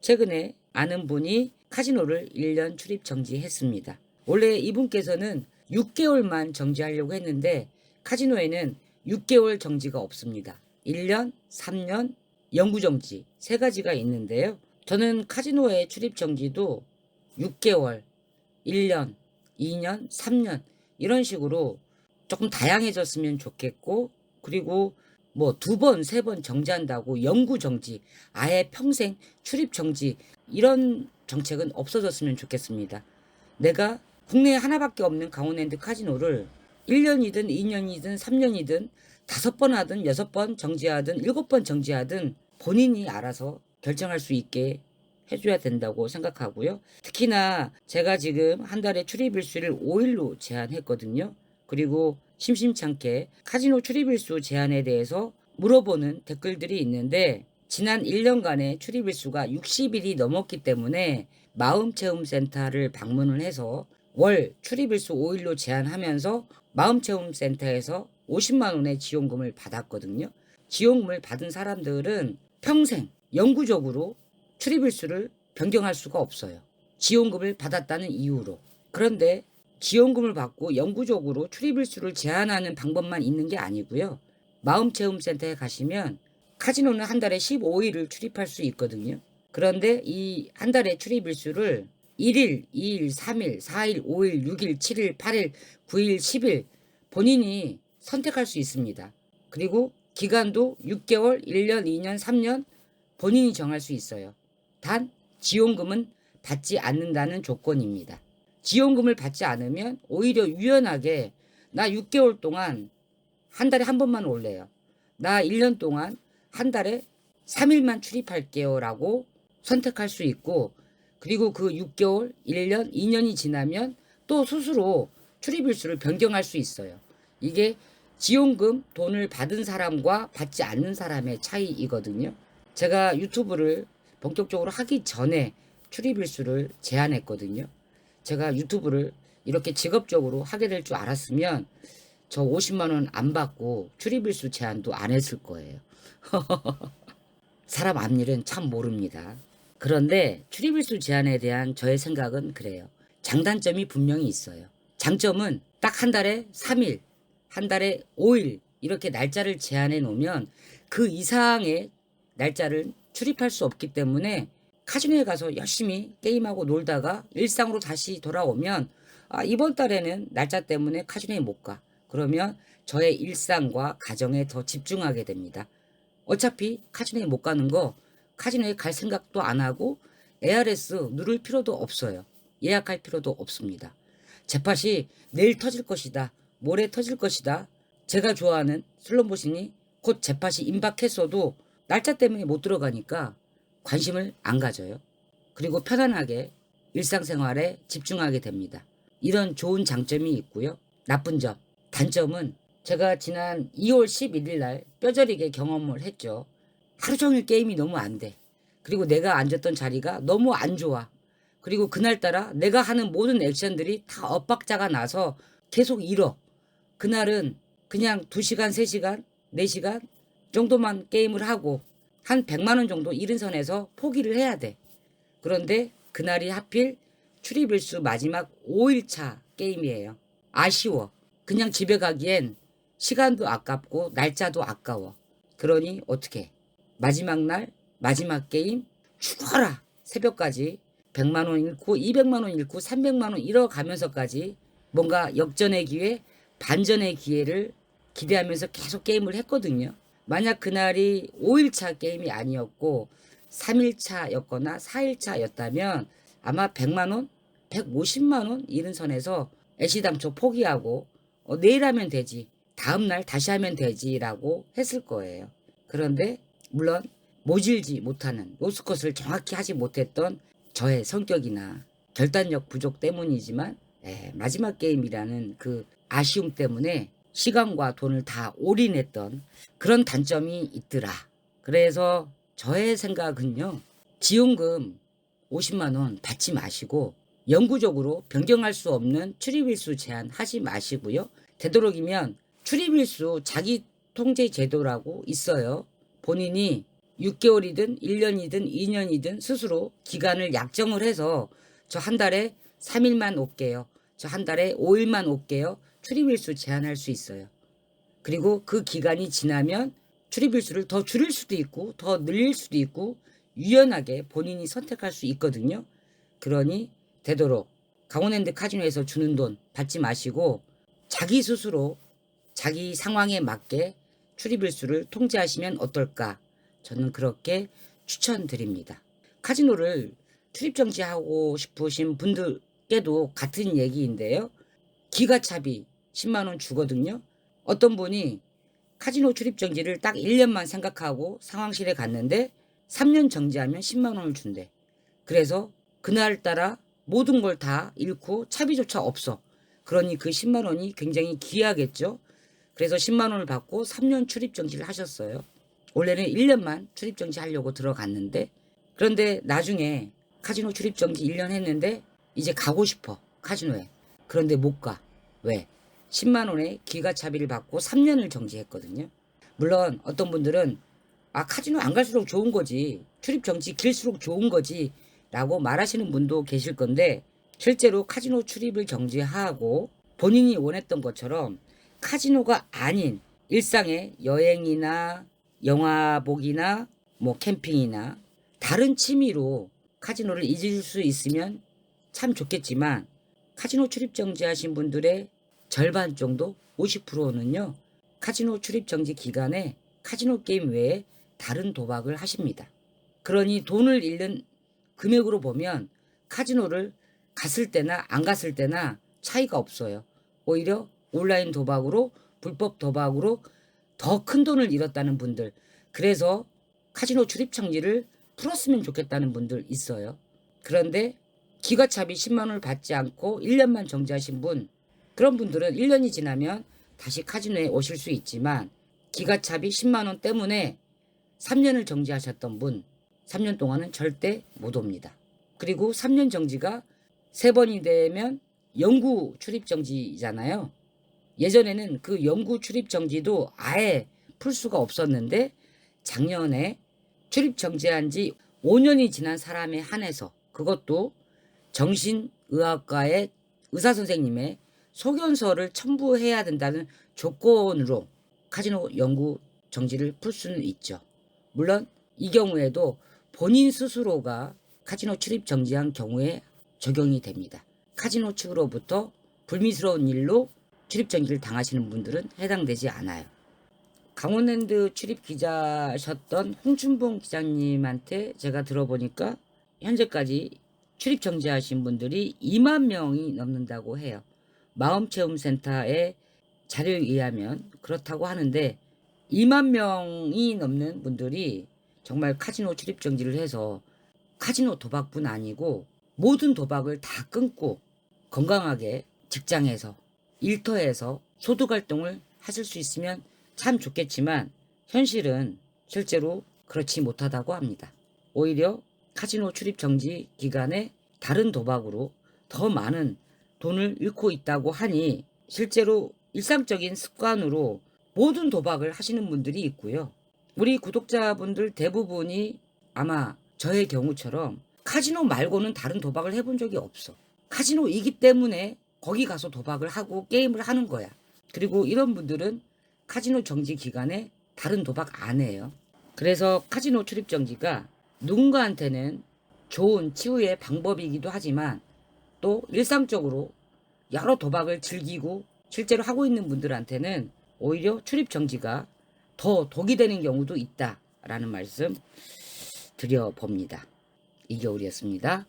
최근에 아는 분이 카지노를 1년 출입 정지했습니다. 원래 이분께서는 6개월만 정지하려고 했는데 카지노에는 6개월 정지가 없습니다. 1년, 3년, 영구 정지 세 가지가 있는데요. 저는 카지노의 출입 정지도 6개월, 1년, 2년, 3년 이런 식으로 조금 다양해졌으면 좋겠고, 그리고 뭐 2번, 3번 정지한다고 영구 정지, 아예 평생 출입 정지 이런 정책은 없어졌으면 좋겠습니다. 내가 국내에 하나밖에 없는 강원랜드 카지노를 1년이든 2년이든 3년이든 5번 하든 6번 정지하든 7번 정지하든 본인이 알아서 결정할 수 있게 해줘야 된다고 생각하고요. 특히나 제가 지금 한 달에 출입일수를 5일로 제한했거든요. 그리고 심심찮게 카지노 출입일수 제한에 대해서 물어보는 댓글들이 있는데, 지난 1년간의 출입일수가 60일이 넘었기 때문에 마음체험센터를 방문을 해서 월 출입일수 5일로 제한하면서 마음체험센터에서 50만 원의 지원금을 받았거든요. 지원금을 받은 사람들은 평생 영구적으로 출입일수를 변경할 수가 없어요. 지원금을 받았다는 이유로. 그런데 지원금을 받고 영구적으로 출입일수를 제한하는 방법만 있는 게 아니고요. 마음체험센터에 가시면 카지노는 한 달에 15일을 출입할 수 있거든요. 그런데 이 한 달의 출입일수를 1일, 2일, 3일, 4일, 5일, 6일, 7일, 8일, 9일, 10일 본인이 선택할 수 있습니다. 그리고 기간도 6개월, 1년, 2년, 3년 본인이 정할 수 있어요. 단 지원금은 받지 않는다는 조건입니다. 지원금을 받지 않으면 오히려 유연하게 나 6개월 동안 한 달에 한 번만 올래요. 나 1년 동안 한 달에 3일만 출입할게요 라고 선택할 수 있고, 그리고 그 6개월, 1년, 2년이 지나면 또 스스로 출입일수를 변경할 수 있어요. 이게 지원금 돈을 받은 사람과 받지 않는 사람의 차이이거든요. 제가 유튜브를 본격적으로 하기 전에 출입일수를 제한했거든요. 제가 유튜브를 이렇게 직업적으로 하게 될 줄 알았으면 저 50만 원 안 받고 출입일수 제한도 안 했을 거예요. 사람 앞일은 참 모릅니다. 그런데 출입일수 제한에 대한 저의 생각은 그래요. 장단점이 분명히 있어요. 장점은 딱 한 달에 3일, 한 달에 5일 이렇게 날짜를 제한해 놓으면 그 이상의 날짜를 출입할 수 없기 때문에 카지노에 가서 열심히 게임하고 놀다가 일상으로 다시 돌아오면 이번 달에는 날짜 때문에 카지노에 못 가. 그러면 저의 일상과 가정에 더 집중하게 됩니다. 어차피 카지노에 못 가는 거 카지노에 갈 생각도 안 하고 ARS 누를 필요도 없어요. 예약할 필요도 없습니다. jet팟이 내일 터질 것이다. 모레 터질 것이다. 제가 좋아하는 슬롯머신이 곧 jet팟이 임박했어도 날짜 때문에 못 들어가니까 관심을 안 가져요. 그리고 편안하게 일상생활에 집중하게 됩니다. 이런 좋은 장점이 있고요. 나쁜 점, 단점은 제가 지난 2월 11일 날 뼈저리게 경험을 했죠. 하루 종일 게임이 너무 안 돼. 그리고 내가 앉았던 자리가 너무 안 좋아. 그리고 그날따라 내가 하는 모든 액션들이 다 엇박자가 나서 계속 잃어. 그날은 그냥 2시간, 3시간, 4시간 정도만 게임을 하고 한 100만 원 정도 잃은 선에서 포기를 해야 돼. 그런데 그날이 하필 출입일수 마지막 5일차 게임이에요. 아쉬워. 그냥 집에 가기엔 시간도 아깝고 날짜도 아까워. 그러니 어떻게? 마지막 날 마지막 게임 죽어라. 새벽까지 100만 원 잃고 200만 원 잃고 300만 원 잃어가면서까지 뭔가 역전의 기회, 반전의 기회를 기대하면서 계속 게임을 했거든요. 만약 그날이 5일차 게임이 아니었고 3일차였거나 4일차였다면 아마 100만 원, 150만 원 잃은 선에서 애시당초 포기하고 내일 하면 되지, 다음날 다시 하면 되지라고 했을 거예요. 그런데 물론 모질지 못하는 로스컷을 정확히 하지 못했던 저의 성격이나 결단력 부족 때문이지만 마지막 게임이라는 그 아쉬움 때문에 시간과 돈을 다 올인했던 그런 단점이 있더라. 그래서 저의 생각은요. 지원금 50만 원 받지 마시고 영구적으로 변경할 수 없는 출입일수 제한 하지 마시고요. 되도록이면 출입일수 자기 통제 제도라고 있어요. 본인이 6개월이든 1년이든 2년이든 스스로 기간을 약정을 해서 저 한 달에 3일만 올게요. 저 한 달에 5일만 올게요. 출입일수 제한할 수 있어요. 그리고 그 기간이 지나면 출입일수를 더 줄일 수도 있고 더 늘릴 수도 있고 유연하게 본인이 선택할 수 있거든요. 그러니 되도록 강원랜드 카지노에서 주는 돈 받지 마시고 자기 스스로 자기 상황에 맞게 출입일수를 통제하시면 어떨까? 저는 그렇게 추천드립니다. 카지노를 출입 정지하고 싶으신 분들께도 같은 얘기인데요. 기가차비 10만 원 주거든요. 어떤 분이 카지노 출입 정지를 딱 1년만 생각하고 상황실에 갔는데 3년 정지하면 10만 원을 준대. 그래서 그날따라 모든 걸 다 잃고 차비조차 없어. 그러니 그 10만 원이 굉장히 귀하겠죠. 그래서 10만 원을 받고 3년 출입 정지를 하셨어요. 원래는 1년만 출입 정지 하려고 들어갔는데 그런데 나중에 카지노 출입 정지 1년 했는데 이제 가고 싶어. 카지노에. 그런데 못 가. 왜? 10만 원의 기가차비를 받고 3년을 정지했거든요. 물론 어떤 분들은 카지노 안 갈수록 좋은 거지. 출입 정지 길수록 좋은 거지. 라고 말하시는 분도 계실 건데 실제로 카지노 출입을 정지하고 본인이 원했던 것처럼 카지노가 아닌 일상의 여행이나 영화 보기나 뭐 캠핑이나 다른 취미로 카지노를 잊을 수 있으면 참 좋겠지만 카지노 출입 정지하신 분들의 절반 정도 50%는요. 카지노 출입 정지 기간에 카지노 게임 외에 다른 도박을 하십니다. 그러니 돈을 잃는 금액으로 보면 카지노를 갔을 때나 안 갔을 때나 차이가 없어요. 오히려 온라인 도박으로 불법 도박으로 더 큰 돈을 잃었다는 분들 그래서 카지노 출입 정지를 풀었으면 좋겠다는 분들 있어요. 그런데 기가차비 10만 원을 받지 않고 1년만 정지하신 분 그런 분들은 1년이 지나면 다시 카지노에 오실 수 있지만 기가차비 10만 원 때문에 3년을 정지하셨던 분 3년 동안은 절대 못 옵니다. 그리고 3년 정지가 3번이 되면 영구 출입 정지잖아요. 예전에는 그 영구 출입 정지도 아예 풀 수가 없었는데 작년에 출입 정지한 지 5년이 지난 사람에 한해서 그것도 정신의학과의 의사선생님의 소견서를 첨부해야 된다는 조건으로 카지노 영구 정지를 풀 수는 있죠. 물론 이 경우에도 본인 스스로가 카지노 출입 정지한 경우에 적용이 됩니다. 카지노 측으로부터 불미스러운 일로 출입 정지를 당하시는 분들은 해당되지 않아요. 강원랜드 출입 기자셨던 홍춘봉 기자님한테 제가 들어보니까 현재까지 출입 정지하신 분들이 2만 명이 넘는다고 해요. 마음체험센터의 자료에 의하면 그렇다고 하는데 2만 명이 넘는 분들이 정말 카지노 출입 정지를 해서 카지노 도박뿐 아니고 모든 도박을 다 끊고 건강하게 직장에서 일터에서 소득활동을 하실 수 있으면 참 좋겠지만 현실은 실제로 그렇지 못하다고 합니다. 오히려 카지노 출입 정지 기간에 다른 도박으로 더 많은 돈을 잃고 있다고 하니 실제로 일상적인 습관으로 모든 도박을 하시는 분들이 있고요. 우리 구독자분들 대부분이 아마 저의 경우처럼 카지노 말고는 다른 도박을 해본 적이 없어. 카지노이기 때문에 거기 가서 도박을 하고 게임을 하는 거야. 그리고 이런 분들은 카지노 정지 기간에 다른 도박 안 해요. 그래서 카지노 출입 정지가 누군가한테는 좋은 치유의 방법이기도 하지만 또 일상적으로 여러 도박을 즐기고 실제로 하고 있는 분들한테는 오히려 출입 정지가 더 독이 되는 경우도 있다라는 말씀 드려봅니다. 이겨울이었습니다.